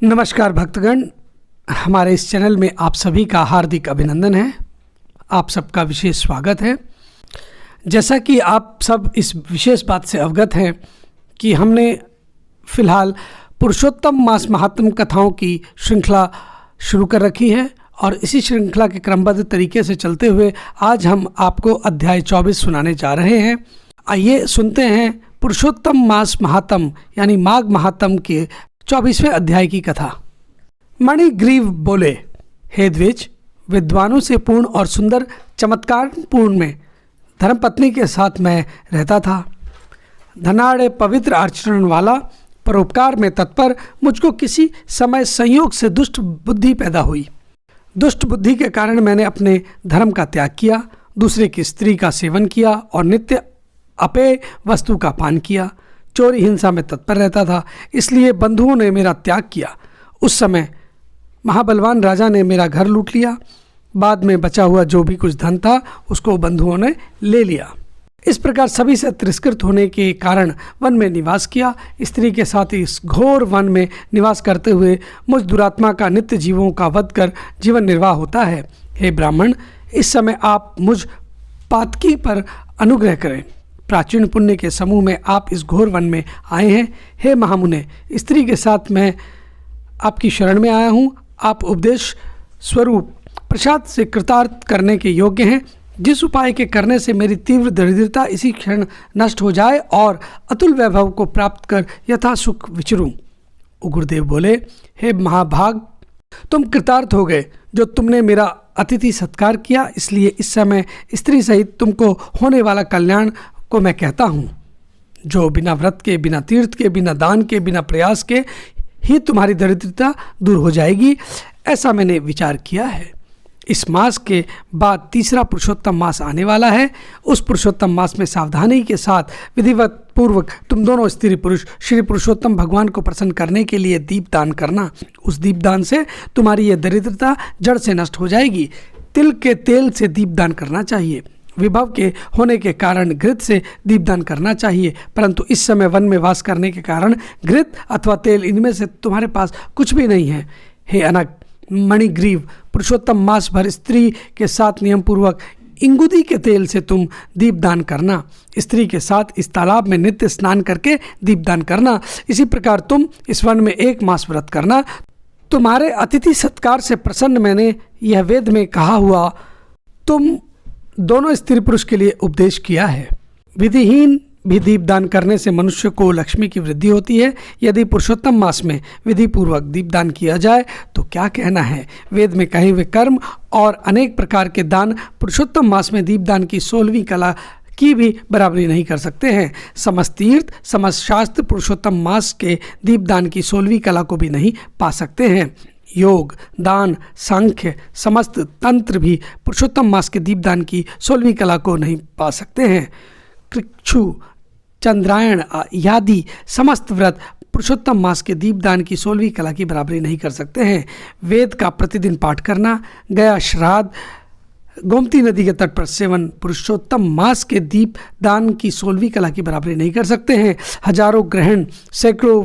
नमस्कार भक्तगण, हमारे इस चैनल में आप सभी का हार्दिक अभिनंदन है। आप सबका विशेष स्वागत है। जैसा कि आप सब इस विशेष बात से अवगत हैं कि हमने फिलहाल पुरुषोत्तम मास महात्म कथाओं की श्रृंखला शुरू कर रखी है और इसी श्रृंखला के क्रमबद्ध तरीके से चलते हुए आज हम आपको अध्याय 24 सुनाने जा रहे हैं। आइए सुनते हैं पुरुषोत्तम मास महात्म यानी माघ महात्म के 24वें अध्याय की कथा। मणिग्रीव बोले, हे द्विज, विद्वानों से पूर्ण और सुंदर चमत्कार पूर्ण में धर्मपत्नी के साथ मैं रहता था। धनाढ़ पवित्र आचरण वाला, परोपकार में तत्पर, मुझको किसी समय संयोग से दुष्ट बुद्धि पैदा हुई। दुष्ट बुद्धि के कारण मैंने अपने धर्म का त्याग किया, दूसरे की स्त्री का सेवन किया और नित्य अपेय वस्तु का पान किया। चोरी हिंसा में तत्पर रहता था, इसलिए बंधुओं ने मेरा त्याग किया। उस समय महाबलवान राजा ने मेरा घर लूट लिया। बाद में बचा हुआ जो भी कुछ धन था उसको बंधुओं ने ले लिया। इस प्रकार सभी से तिरस्कृत होने के कारण वन में निवास किया। स्त्री के साथ इस घोर वन में निवास करते हुए मुझ दुरात्मा का नित्य जीवों का वध कर जीवन निर्वाह होता है। हे ब्राह्मण, इस समय आप मुझ पातकी पर अनुग्रह करें। प्राचीन पुण्य के समूह में आप इस घोर वन में आए हैं। हे महामुने, स्त्री के साथ मैं आपकी शरण में आया हूँ। आप उपदेश स्वरूप प्रसाद से कृतार्थ करने के योग्य हैं। जिस उपाय के करने से मेरी तीव्र दरिद्रता इसी क्षण नष्ट हो जाए और अतुल वैभव को प्राप्त कर यथा सुख विचरूं। उग्रदेव बोले, हे महाभाग, तुम कृतार्थ हो गए जो तुमने मेरा अतिथि सत्कार किया। इसलिए इस समय स्त्री सहित तुमको होने वाला कल्याण को मैं कहता हूँ, जो बिना व्रत के, बिना तीर्थ के, बिना दान के, बिना प्रयास के ही तुम्हारी दरिद्रता दूर हो जाएगी। ऐसा मैंने विचार किया है। इस मास के बाद तीसरा पुरुषोत्तम मास आने वाला है। उस पुरुषोत्तम मास में सावधानी के साथ विधिवत पूर्वक तुम दोनों स्त्री पुरुष श्री पुरुषोत्तम भगवान को प्रसन्न करने के लिए दीपदान करना। उस दीपदान से तुम्हारी यह दरिद्रता जड़ से नष्ट हो जाएगी। तिल के तेल से दीपदान करना चाहिए। विभव के होने के कारण घृत से दीपदान करना चाहिए, परंतु इस समय वन में वास करने के कारण घृत अथवा तेल, इनमें से तुम्हारे पास कुछ भी नहीं है। हे अनग मणिग्रीव, पुरुषोत्तम मास भर स्त्री के साथ नियम पूर्वक इंगुदी के तेल से तुम दीपदान करना। स्त्री के साथ इस तालाब में नित्य स्नान करके दीपदान करना। इसी प्रकार तुम इस वन में 1 मास व्रत करना। तुम्हारे अतिथि सत्कार से प्रसन्न मैंने यह वेद में कहा हुआ तुम दोनों स्त्री पुरुष के लिए उपदेश किया है। विधिहीन भी दीपदान करने से मनुष्य को लक्ष्मी की वृद्धि होती है। यदि पुरुषोत्तम मास में विधि पूर्वक दीपदान किया जाए तो क्या कहना है। वेद में कहे हुए कर्म और अनेक प्रकार के दान पुरुषोत्तम मास में दीपदान की 16वीं कला की भी बराबरी नहीं कर सकते हैं। समस्त तीर्थ, समस्त शास्त्र पुरुषोत्तम मास के दीपदान की 16वीं कला को भी नहीं पा सकते हैं। योग, दान, सांख्य, समस्त तंत्र भी पुरुषोत्तम मास के दीपदान की 16वीं कला को नहीं पा सकते हैं। कृक्षु, चंद्रायण आदि समस्त व्रत पुरुषोत्तम मास के दीपदान की 16वीं कला की बराबरी नहीं कर सकते हैं। वेद का प्रतिदिन पाठ करना, गया श्राद्ध, गोमती नदी के तट पर सेवन पुरुषोत्तम मास के दीपदान की 16वीं कला की बराबरी नहीं कर सकते हैं। हजारों ग्रहण, सैकड़ों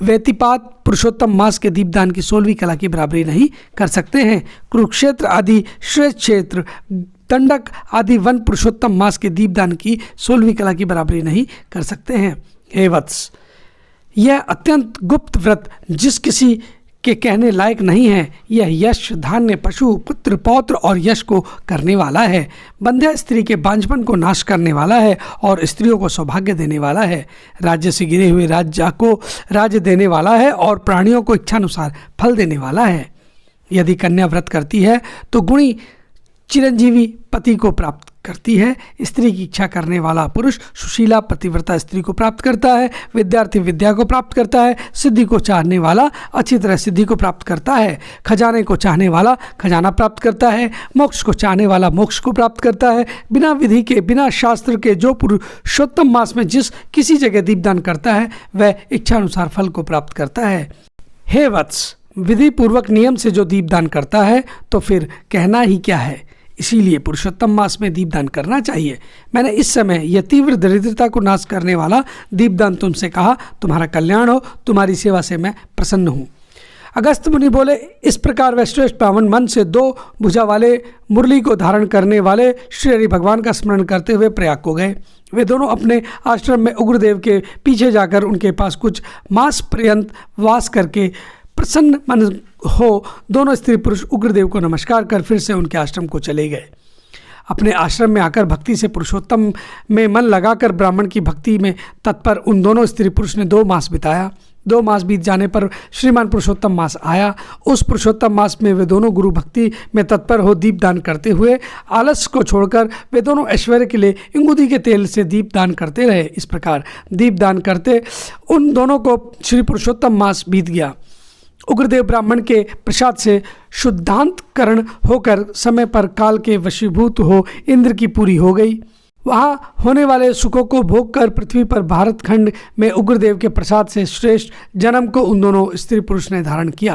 व्यतिपात पुरुषोत्तम मास के दीपदान की 16वीं कला की बराबरी नहीं कर सकते हैं। कुरुक्षेत्र आदि श्रेष्ठ क्षेत्र, दंडक आदि वन पुरुषोत्तम मास के दीपदान की 16वीं कला की बराबरी नहीं कर सकते हैं। हे वत्स, यह अत्यंत गुप्त व्रत जिस किसी के कहने लायक नहीं है, यह यश, धान्य, पशु, पुत्र, पौत्र और यश को करने वाला है। बंध्या स्त्री के बांझपन को नाश करने वाला है और स्त्रियों को सौभाग्य देने वाला है। राज्य से गिरे हुए राज्य को राज्य देने वाला है और प्राणियों को इच्छानुसार फल देने वाला है। यदि कन्या व्रत करती है तो गुणी चिरंजीवी पति को प्राप्त करती है। स्त्री की इच्छा करने वाला पुरुष सुशीला पतिव्रता स्त्री को प्राप्त करता है। विद्यार्थी विद्या को प्राप्त करता है। सिद्धि को चाहने वाला अच्छी तरह सिद्धि को प्राप्त करता है। खजाने को चाहने वाला खजाना प्राप्त करता है। मोक्ष को चाहने वाला मोक्ष को प्राप्त करता है। बिना विधि के, बिना शास्त्र के जो पुरुषोत्तम मास में जिस किसी जगह दीपदान करता है वह इच्छानुसार फल को प्राप्त करता है। हे वत्स, विधि पूर्वक नियम से जो दीपदान करता है तो फिर कहना ही क्या है। इसीलिए पुरुषोत्तम मास में दीपदान करना चाहिए। मैंने इस समय यह तीव्र दरिद्रता को नाश करने वाला दीपदान तुमसे कहा। तुम्हारा कल्याण हो, तुम्हारी सेवा से मैं प्रसन्न हूँ। अगस्त मुनि बोले, इस प्रकार वह श्रेष्ठ ब्राह्मण मन से 2 भुजा वाले मुरली को धारण करने वाले श्री हरि भगवान का स्मरण करते हुए प्रयाग को गए। वे दोनों अपने आश्रम में उग्रदेव के पीछे जाकर उनके पास कुछ मास पर्यंत वास करके प्रसन्न मन हो दोनों स्त्री पुरुष उग्रदेव को नमस्कार कर फिर से उनके आश्रम को चले गए। अपने आश्रम में आकर भक्ति से पुरुषोत्तम में मन लगाकर ब्राह्मण की भक्ति में तत्पर उन दोनों स्त्री पुरुष ने 2 मास बिताया। 2 मास बीत जाने पर श्रीमान पुरुषोत्तम मास आया। उस पुरुषोत्तम मास में वे दोनों गुरु भक्ति में तत्पर हो दीपदान करते हुए आलस्य को छोड़कर वे दोनों ऐश्वर्य के लिए इंगुदी के तेल से दीपदान करते रहे। इस प्रकार दीपदान करते उन दोनों को श्री पुरुषोत्तम मास बीत गया। उग्रदेव ब्राह्मण के प्रसाद से शुद्धांतकरण होकर समय पर काल के वशीभूत हो इंद्र की पूरी हो गई। वहाँ होने वाले सुखों को भोग कर पृथ्वी पर भारत खंड में उग्रदेव के प्रसाद से श्रेष्ठ जन्म को उन दोनों स्त्री पुरुष ने धारण किया।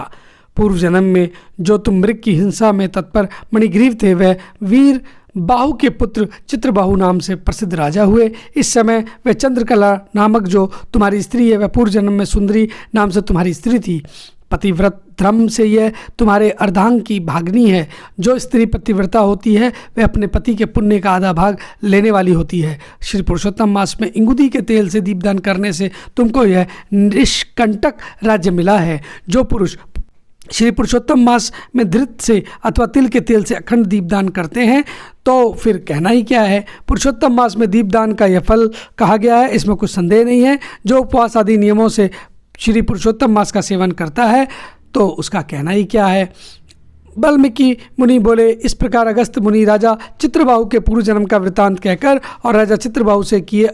पूर्व जन्म में जो तुम मृग की हिंसा में तत्पर मणिग्रीव थे, वह वीर बाहु के पुत्र चित्रबाहु नाम से प्रसिद्ध राजा हुए। इस समय वह चंद्रकला नामक जो तुम्हारी स्त्री है, वह पूर्व जन्म में सुंदरी नाम से तुम्हारी स्त्री थी। पतिव्रत धर्म से यह तुम्हारे अर्धांग की भागनी है। जो स्त्री पतिव्रता होती है वह अपने पति के पुण्य का आधा भाग लेने वाली होती है। श्री पुरुषोत्तम मास में इंगुदी के तेल से दीपदान करने से तुमको यह निष्कंटक राज्य मिला है। जो पुरुष श्री पुरुषोत्तम मास में धृत से अथवा तिल के तेल से अखंड दीपदान करते हैं तो फिर कहना ही क्या है। पुरुषोत्तम मास में दीपदान का यह फल कहा गया है, इसमें कुछ संदेह नहीं है। जो उपवास आदि नियमों से श्री पुरुषोत्तम मास का सेवन करता है तो उसका कहना ही क्या है। वाल्मीकि मुनि बोले, इस प्रकार अगस्त मुनि राजा चित्रबाहु के पूर्व जन्म का वृतांत कहकर और राजा चित्रबाहु से किए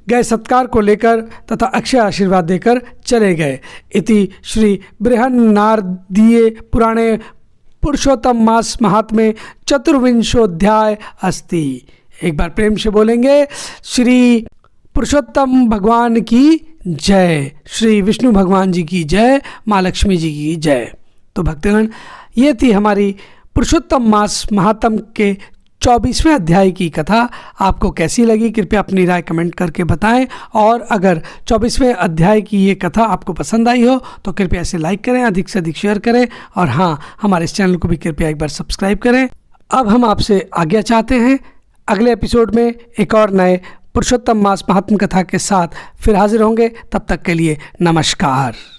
गए सत्कार को लेकर तथा अक्षय आशीर्वाद देकर चले गए। इति श्री बृहन्नारदीये पुराणे पुरुषोत्तम मास महात्म्ये चतुर्विंशोऽध्याय अस्ति। एक बार प्रेम से बोलेंगे, श्री पुरुषोत्तम भगवान की जय, श्री विष्णु भगवान जी की जय, माँ लक्ष्मी जी की जय। तो भक्तगण, ये थी हमारी पुरुषोत्तम मास महात्म्य के 24वें अध्याय की कथा। आपको कैसी लगी कृपया अपनी राय कमेंट करके बताएं। और अगर 24वें अध्याय की ये कथा आपको पसंद आई हो तो कृपया इसे लाइक करें, अधिक से अधिक शेयर करें और हाँ, हमारे इस चैनल को भी कृपया एक बार सब्सक्राइब करें। अब हम आपसे आज्ञा चाहते हैं। अगले एपिसोड में एक और नए पुरुषोत्तम मास महात्म्य कथा के साथ फिर हाजिर होंगे। तब तक के लिए नमस्कार।